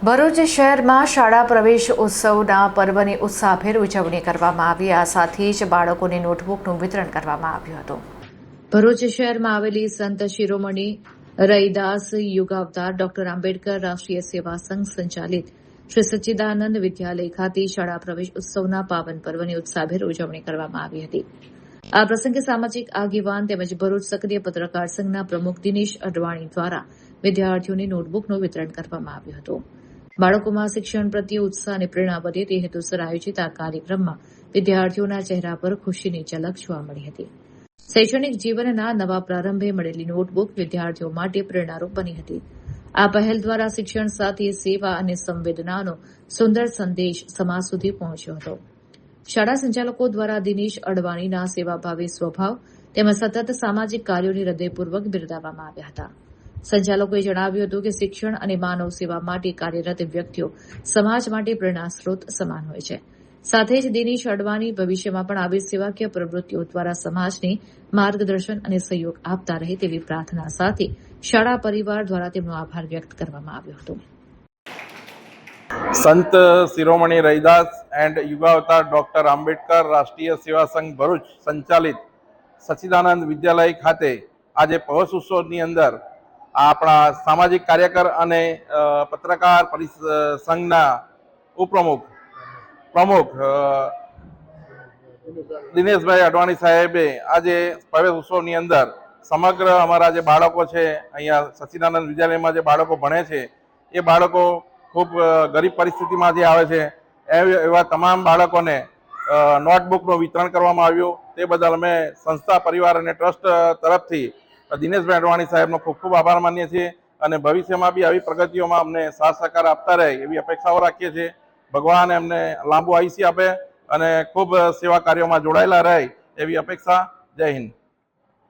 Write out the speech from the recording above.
ભરૂચ શહેરમાં શાળા પ્રવેશ ઉત્સવના પર્વની ઉત્સાહભેર ઉજવણી કરવામાં આવી। આ સાથે જ બાળકોને નોટબુકનું વિતરણ કરવામાં આવ્યું હતું। ભરૂચ શહેરમાં આવેલી સંત શિરોમણી રૈદાસ યુગાવતાર ડોક્ટર આંબેડકર રાષ્ટ્રીય સેવા સંઘ સંચાલિત શ્રી સચ્ચિદાનંદ વિદ્યાલય ખાતે શાળા પ્રવેશ ઉત્સવના પાવન પર્વની ઉત્સાહભેર ઉજવણી કરવામાં આવી હતી। આ પ્રસંગે સામાજિક આગેવાન તેમજ ભરૂચ સક્રિય પત્રકાર સંઘના પ્રમુખ દિનેશ અડવાણી દ્વારા વિદ્યાર્થીઓને નોટબુકનું વિતરણ કરવામાં આવ્યું હતું। બાળકોમાં શિક્ષણ પ્રત્યે ઉત્સાહ અને પ્રેરણા વધે તે હેતુસર આયોજિત આ કાર્યક્રમમાં વિદ્યાર્થીઓના ચહેરા પર ખુશીની ઝલક જોવા મળી હતી। શૈક્ષણિક જીવનના નવા પ્રારંભે મળેલી નોટબુક વિદ્યાર્થીઓ માટે પ્રેરણારૂપ બની હતી। આ પહેલ દ્વારા શિક્ષણ સાથે સેવા અને સંવેદનાનો સુંદર સંદેશ સમાજ સુધી પહોંચ્યો હતો। શાળા સંચાલકો દ્વારા દિનેશ અડવાણીના સેવાભાવી સ્વભાવ તેમજ સતત સામાજિક કાર્યોને હૃદયપૂર્વક બિરદાવવામાં આવ્યા હતા। સંચાલકોએ જણાવ્યું હતું કે શિક્ષણ અને માનવ સેવા માટે કાર્યરત વ્યક્તિઓ સમાજ માટે પ્રેરણા સ્ત્રોત સમાન હોય છે। સાથે જ દિનેશ અડવાણી ભવિષ્યમાં પણ આવી સેવાકીય પ્રવૃત્તિઓ દ્વારા સમાજને માર્ગદર્શન અને સહયોગ આપતા રહે તેવી પ્રાર્થના સાથે શાળા પરિવાર દ્વારા તેમનો આભાર વ્યક્ત કરવામાં આવ્યો હતો। संत शिरोमणि रैदास एंड युगावतार डॉक्टर आंबेडकर राष्ट्रीय सेवा संघ भरूच संचालित सच्चिदानंद विद्यालय खाते आज प्रवेश उत्सवनी अंदर अपना सामाजिक कार्यकर अने पत्रकार संघना उपप्रमुख प्रमुख दिनेशभाई अडवाणी साहेबे आज प्रवेश उत्सवनी अंदर समग्र अमरा जे बाळको छे अहींया सच्चिदानंद विद्यालय में जे बाळको भणे छे ए बाळको खूब गरीब परिस्थिति में आवे छे एवा तमाम बाळकोने नोटबुकનું વિતરણ કરવામાં આવ્યું। તે બદલ અમે સંસ્થા પરિવાર અને ટ્રસ્ટ તરફથી દિનેશભાઈ અડવાણી સાહેબનો ખૂબ ખૂબ આભાર માનીએ છીએ અને ભવિષ્યમાં બી આવી પ્રગતિઓમાં અમને સાથ સહકાર આપતા રહે એવી અપેક્ષાઓ રાખીએ છીએ। ભગવાન એમને લાંબુ આયુષ્ય આપે અને ખૂબ સેવા કાર્યોમાં જોડાયેલા રહે એવી અપેક્ષા। જય હિન્દ।